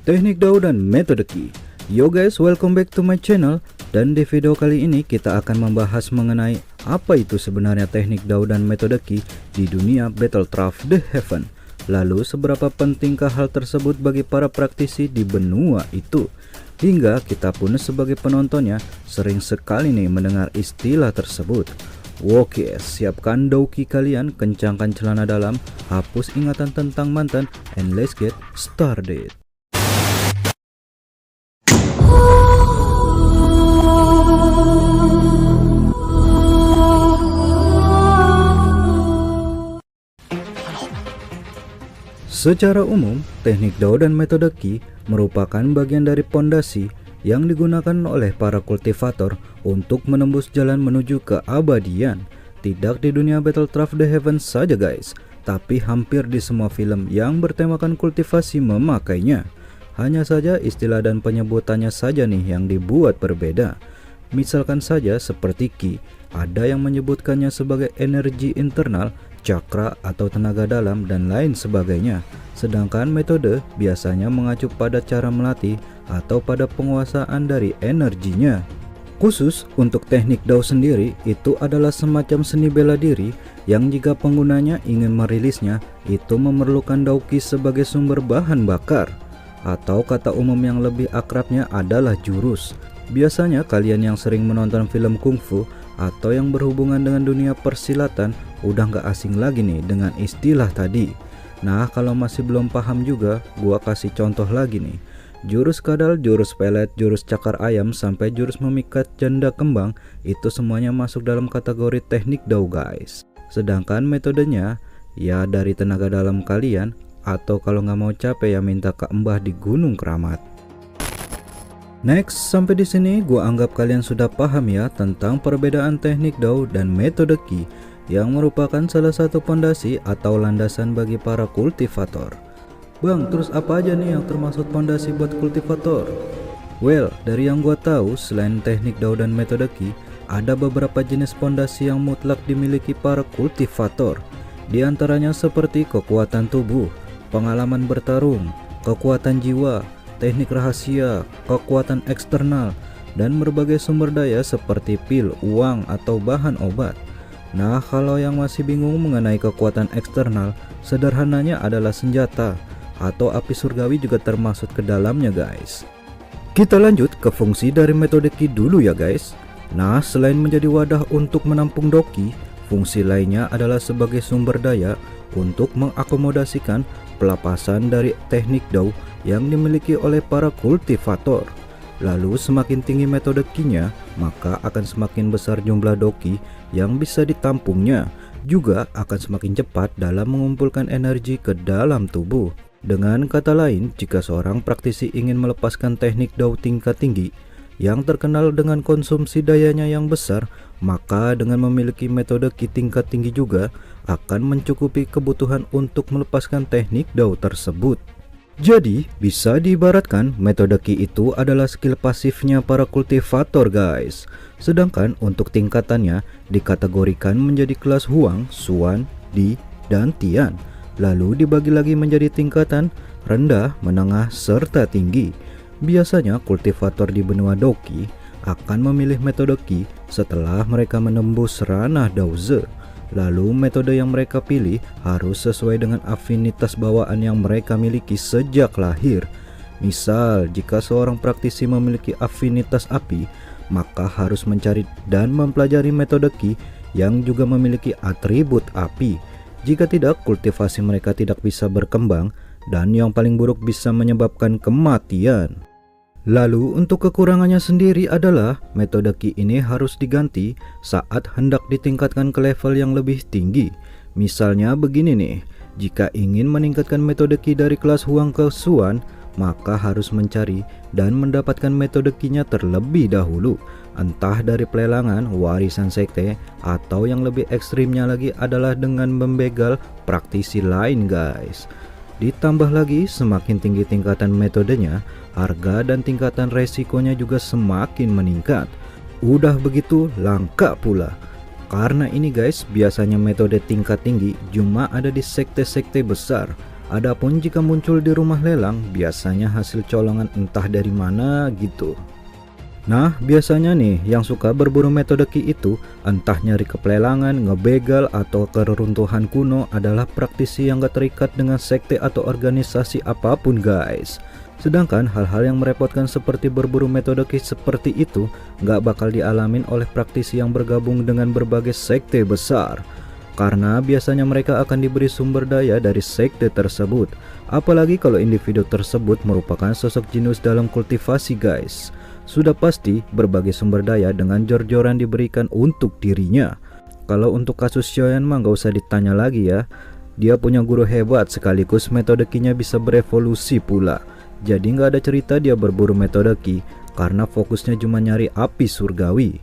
Teknik Dao dan Metode Ki. Yo guys, welcome back to my channel. Dan di video kali ini kita akan membahas mengenai apa itu sebenarnya teknik Dao dan metode Ki di dunia Battlecraft The Heaven. Lalu seberapa pentingkah hal tersebut bagi para praktisi di benua itu? Hingga kita pun sebagai penontonnya sering sekali nih mendengar istilah tersebut. Oke, siapkan Dao-Ki kalian, kencangkan celana dalam, hapus ingatan tentang mantan, and let's get started. Secara umum, teknik Dao dan metode Ki merupakan bagian dari pondasi yang digunakan oleh para kultivator untuk menembus jalan menuju keabadian. Tidak di dunia Battlecraft The Heaven saja guys, tapi hampir di semua film yang bertemakan kultivasi memakainya. Hanya saja istilah dan penyebutannya saja nih yang dibuat berbeda. Misalkan saja seperti Ki, ada yang menyebutkannya sebagai energi internal, cakra atau tenaga dalam dan lain sebagainya. Sedangkan metode biasanya mengacu pada cara melatih atau pada penguasaan dari energinya. Khusus untuk teknik Dao sendiri, itu adalah semacam seni bela diri yang jika penggunanya ingin merilisnya, itu memerlukan Dao-Ki sebagai sumber bahan bakar. Atau kata umum yang lebih akrabnya adalah jurus. Biasanya kalian yang sering menonton film kungfu atau yang berhubungan dengan dunia persilatan udah gak asing lagi nih dengan istilah tadi. Nah, kalau masih belum paham juga, gua kasih contoh lagi nih. Jurus kadal, jurus pelet, jurus cakar ayam, sampai jurus memikat janda kembang, itu semuanya masuk dalam kategori teknik Dao guys. Sedangkan metodenya, ya dari tenaga dalam kalian, atau kalau nggak mau capek ya minta ke Mbah di Gunung Keramat. Next, sampai di sini gua anggap kalian sudah paham ya tentang perbedaan teknik Dao dan metode Ki yang merupakan salah satu pondasi atau landasan bagi para kultivator. Bang, terus apa aja nih yang termasuk pondasi buat kultivator? Well, dari yang gua tahu, selain teknik Dao dan metode Ki, ada beberapa jenis pondasi yang mutlak dimiliki para kultivator. Di antaranya seperti kekuatan tubuh, pengalaman bertarung, kekuatan jiwa, teknik rahasia, kekuatan eksternal, dan berbagai sumber daya seperti pil, uang, atau bahan obat. Nah, kalau yang masih bingung mengenai kekuatan eksternal, sederhananya adalah senjata atau api surgawi juga termasuk ke dalamnya guys. Kita lanjut ke fungsi dari metode Ki dulu ya guys. Nah, selain menjadi wadah untuk menampung Dao-Ki, fungsi lainnya adalah sebagai sumber daya untuk mengakomodasikan pelapasan dari teknik Dao yang dimiliki oleh para kultivator. Lalu semakin tinggi metode Ki-nya, maka akan semakin besar jumlah Dao-Ki yang bisa ditampungnya, juga akan semakin cepat dalam mengumpulkan energi ke dalam tubuh. Dengan kata lain, jika seorang praktisi ingin melepaskan teknik Dao tingkat tinggi yang terkenal dengan konsumsi dayanya yang besar, maka dengan memiliki metode Ki tingkat tinggi juga akan mencukupi kebutuhan untuk melepaskan teknik Dao tersebut. Jadi, bisa diibaratkan metode Ki itu adalah skill pasifnya para kultivator guys. Sedangkan untuk tingkatannya dikategorikan menjadi kelas Huang, Xuan, Di, dan Tian. Lalu dibagi lagi menjadi tingkatan rendah, menengah, serta tinggi. Biasanya kultivator di benua Dao-Ki akan memilih metode Ki setelah mereka menembus ranah Dao-Ze. Lalu metode yang mereka pilih harus sesuai dengan afinitas bawaan yang mereka miliki sejak lahir. Misal, jika seorang praktisi memiliki afinitas api, maka harus mencari dan mempelajari metode Ki yang juga memiliki atribut api. Jika tidak, kultivasi mereka tidak bisa berkembang dan yang paling buruk bisa menyebabkan kematian. Lalu untuk kekurangannya sendiri adalah metode Ki ini harus diganti saat hendak ditingkatkan ke level yang lebih tinggi. Misalnya begini nih, jika ingin meningkatkan metode Ki dari kelas Huang ke Xuan, maka harus mencari dan mendapatkan metode Ki-nya terlebih dahulu, entah dari pelelangan, warisan sekte, atau yang lebih ekstrimnya lagi adalah dengan membegal praktisi lain guys. Ditambah lagi semakin tinggi tingkatan metodenya, harga dan tingkatan resikonya juga semakin meningkat. Udah begitu langka pula. Karena ini guys, biasanya metode tingkat tinggi cuma ada di sekte-sekte besar Adapun jika muncul di rumah lelang, biasanya hasil colongan entah dari mana gitu. Nah, biasanya nih yang suka berburu metode Ki itu entah nyari kepelelangan, ngebegal, atau keruntuhan kuno adalah praktisi yang gak terikat dengan sekte atau organisasi apapun guys. Sedangkan hal-hal yang merepotkan seperti berburu metode Ki seperti itu gak bakal dialamin oleh praktisi yang bergabung dengan berbagai sekte besar. Karena biasanya mereka akan diberi sumber daya dari sekte tersebut. Apalagi kalau individu tersebut merupakan sosok jenius dalam kultivasi guys. Sudah pasti berbagai sumber daya dengan jor-joran diberikan untuk dirinya. Kalau untuk kasus Xiaoyan mah gak usah ditanya lagi ya. Dia punya guru hebat sekaligus metode Ki-nya bisa berevolusi pula. Jadi gak ada cerita dia berburu metode Ki karena fokusnya cuma nyari api surgawi.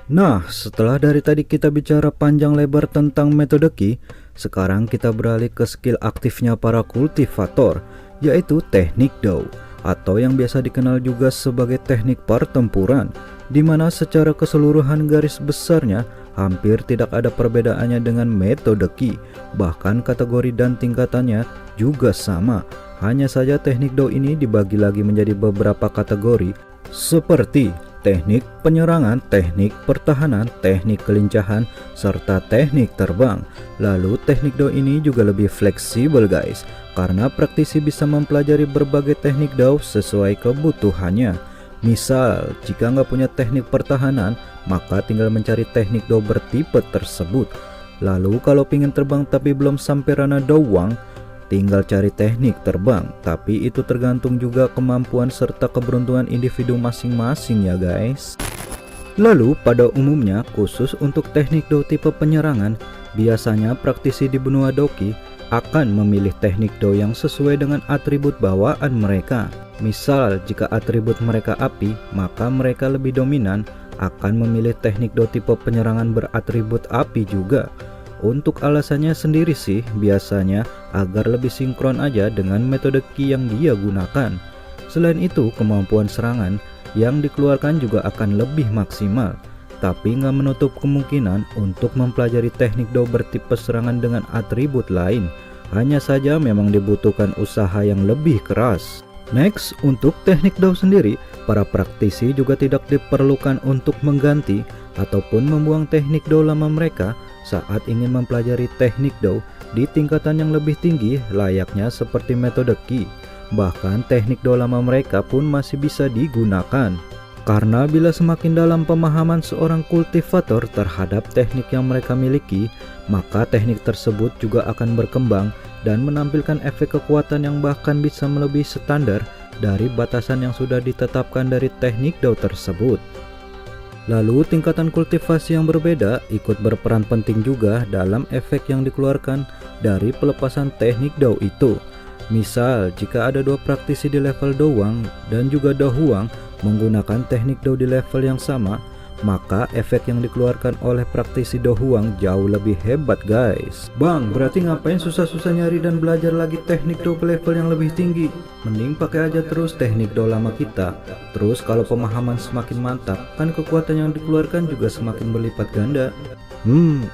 Nah, setelah dari tadi kita bicara panjang lebar tentang metode Ki, sekarang kita beralih ke skill aktifnya para kultivator, yaitu teknik Dao, atau yang biasa dikenal juga sebagai teknik pertempuran, di mana secara keseluruhan garis besarnya hampir tidak ada perbedaannya dengan metode Ki. Bahkan kategori dan tingkatannya juga sama. Hanya saja teknik Dao ini dibagi lagi menjadi beberapa kategori seperti teknik penyerangan, teknik pertahanan, teknik kelincahan, serta teknik terbang. Lalu teknik Dao ini juga lebih fleksibel guys, karena praktisi bisa mempelajari berbagai teknik Dao sesuai kebutuhannya. Misal, jika nggak punya teknik pertahanan, maka tinggal mencari teknik Dao bertipe tersebut. Lalu kalau pingin terbang tapi belum sampai ranah Dawang, tinggal cari teknik terbang, tapi itu tergantung juga kemampuan serta keberuntungan individu masing-masing ya guys. Lalu pada umumnya khusus untuk teknik Dao tipe penyerangan, biasanya praktisi di benua Doki akan memilih teknik Dao yang sesuai dengan atribut bawaan mereka. Misal jika atribut mereka api, maka mereka lebih dominan akan memilih teknik Dao tipe penyerangan beratribut api juga. Untuk alasannya sendiri sih biasanya agar lebih sinkron aja dengan metode Ki yang dia gunakan. Selain itu kemampuan serangan yang dikeluarkan juga akan lebih maksimal. Tapi nggak menutup kemungkinan untuk mempelajari teknik Dao bertipe serangan dengan atribut lain. Hanya saja memang dibutuhkan usaha yang lebih keras. Next, untuk teknik Dao sendiri, para praktisi juga tidak diperlukan untuk mengganti ataupun membuang teknik Dao lama mereka saat ingin mempelajari teknik Dao di tingkatan yang lebih tinggi layaknya seperti metode Ki. Bahkan teknik Dao lama mereka pun masih bisa digunakan. Karena bila semakin dalam pemahaman seorang kultivator terhadap teknik yang mereka miliki, maka teknik tersebut juga akan berkembang dan menampilkan efek kekuatan yang bahkan bisa melebihi standar dari batasan yang sudah ditetapkan dari teknik Dao tersebut. Lalu tingkatan kultivasi yang berbeda ikut berperan penting juga dalam efek yang dikeluarkan dari pelepasan teknik Dao itu. Misal jika ada dua praktisi di level Dawang dan juga Dahuang menggunakan teknik Dao di level yang sama, maka efek yang dikeluarkan oleh praktisi Dahuang jauh lebih hebat guys. Bang, berarti ngapain susah-susah nyari dan belajar lagi teknik Dao ke level yang lebih tinggi? Mending pakai aja terus teknik Dao lama kita. Terus kalau pemahaman semakin mantap, kan kekuatan yang dikeluarkan juga semakin berlipat ganda.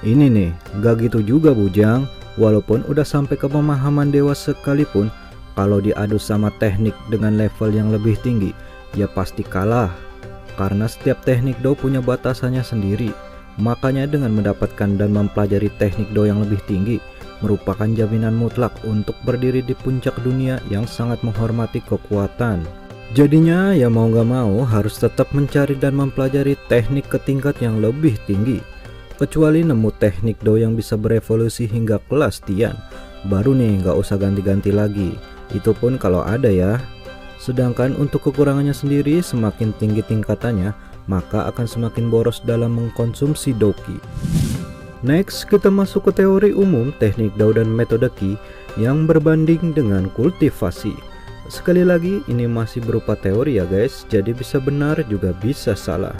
Ini nih, gak gitu juga bujang. Walaupun udah sampai ke pemahaman dewa sekalipun, kalau diadu sama teknik dengan level yang lebih tinggi, ya pasti kalah. Karena setiap teknik Dao punya batasannya sendiri. Makanya dengan mendapatkan dan mempelajari teknik Dao yang lebih tinggi merupakan jaminan mutlak untuk berdiri di puncak dunia yang sangat menghormati kekuatan. Jadinya ya mau gak mau harus tetap mencari dan mempelajari teknik ke tingkat yang lebih tinggi. Kecuali nemu teknik Dao yang bisa berevolusi hingga kelas Tian, baru nih gak usah ganti-ganti lagi. Itu pun kalau ada ya. Sedangkan untuk kekurangannya sendiri, semakin tinggi tingkatannya, maka akan semakin boros dalam mengkonsumsi Doki. Next, kita masuk ke teori umum teknik Dao dan metode Ki yang berbanding dengan kultivasi. Sekali lagi, ini masih berupa teori ya guys, jadi bisa benar juga bisa salah.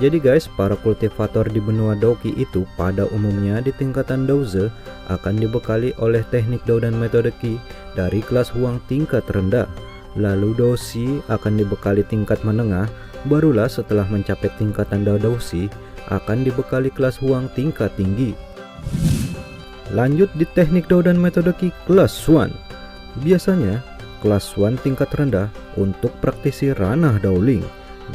Jadi guys, para kultivator di benua Doki itu pada umumnya di tingkatan Daoze akan dibekali oleh teknik Dao dan metode Ki dari kelas Huang tingkat rendah. Lalu Daoshi akan dibekali tingkat menengah, barulah setelah mencapai tingkatan Daoshi akan dibekali kelas Huang tingkat tinggi. lanjut di teknik Dao dan metode Qi kelas 1. Biasanya kelas 1 tingkat rendah untuk praktisi ranah Daoling,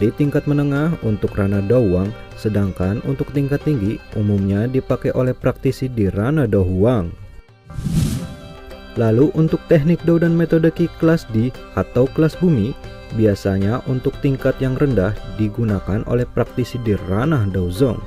di tingkat menengah untuk ranah Dao Wang, sedangkan untuk tingkat tinggi umumnya dipakai oleh praktisi di ranah Dao Huang. Lalu untuk teknik Dao dan metode Qi kelas D atau kelas bumi, biasanya untuk tingkat yang rendah digunakan oleh praktisi di ranah Dao Zong,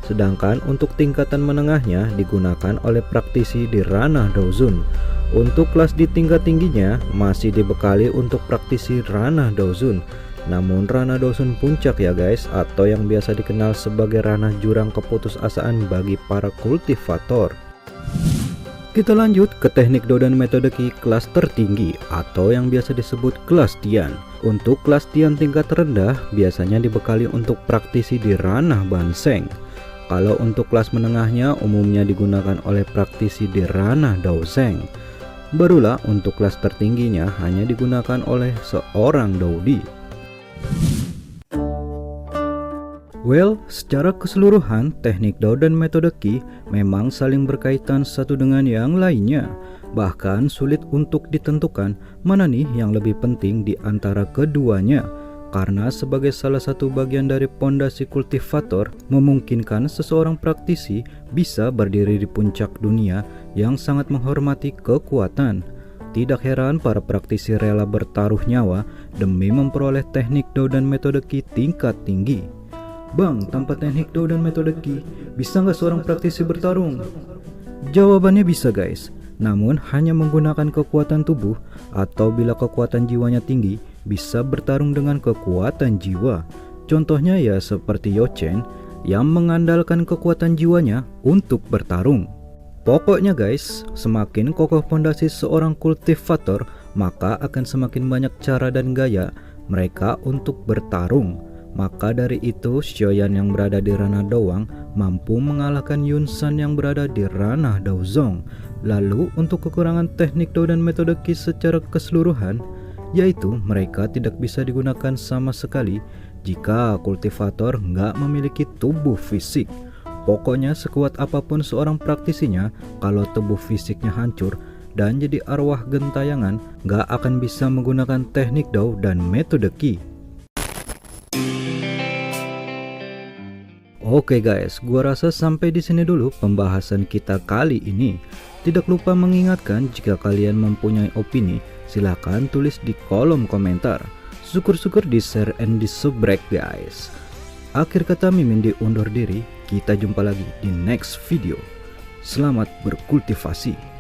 sedangkan untuk tingkatan menengahnya digunakan oleh praktisi di ranah Dao Zun. Untuk kelas di tingkat tingginya masih dibekali untuk praktisi ranah Dao Zun, namun ranah Dao Zun puncak ya guys, atau yang biasa dikenal sebagai ranah jurang keputusasaan bagi para kultivator. Kita lanjut ke teknik Dao dan metode Qi kelas tertinggi atau yang biasa disebut kelas Tian. Untuk kelas Tian tingkat rendah biasanya dibekali untuk praktisi di ranah Ban Sheng. Kalau untuk kelas menengahnya umumnya digunakan oleh praktisi di ranah Dao Zeng. Barulah untuk kelas tertingginya hanya digunakan oleh seorang Dao Di. Well, secara keseluruhan teknik Dao dan metode Qi memang saling berkaitan satu dengan yang lainnya. Bahkan sulit untuk ditentukan mana nih yang lebih penting di antara keduanya. Karena sebagai salah satu bagian dari pondasi kultivator memungkinkan seseorang praktisi bisa berdiri di puncak dunia yang sangat menghormati kekuatan. Tidak heran para praktisi rela bertaruh nyawa demi memperoleh teknik Dao dan metode Qi tingkat tinggi. Bang, tanpa teknik Dao dan metode Qi, bisa nggak seorang praktisi bertarung? Jawabannya bisa guys, namun hanya menggunakan kekuatan tubuh atau bila kekuatan jiwanya tinggi, bisa bertarung dengan kekuatan jiwa. Contohnya ya seperti Yo Chen yang mengandalkan kekuatan jiwanya untuk bertarung. Pokoknya guys, semakin kokoh pondasi seorang kultivator, maka akan semakin banyak cara dan gaya mereka untuk bertarung. Maka dari itu, Xiaoyan yang berada di ranah Dao Wang mampu mengalahkan Yun San yang berada di ranah Dao Zong. Lalu untuk kekurangan teknik Dao dan metode Qi secara keseluruhan, yaitu mereka tidak bisa digunakan sama sekali jika kultivator nggak memiliki tubuh fisik. Pokoknya sekuat apapun seorang praktisinya, kalau tubuh fisiknya hancur dan jadi arwah gentayangan, nggak akan bisa menggunakan teknik Dao dan metode Qi. Oke guys, gua rasa sampai di sini dulu pembahasan kita kali ini. Tidak lupa mengingatkan jika kalian mempunyai opini, silahkan tulis di kolom komentar. Syukur-syukur di share and di subscribe guys. Akhir kata Mimin diundur diri, kita jumpa lagi di next video. Selamat berkultivasi.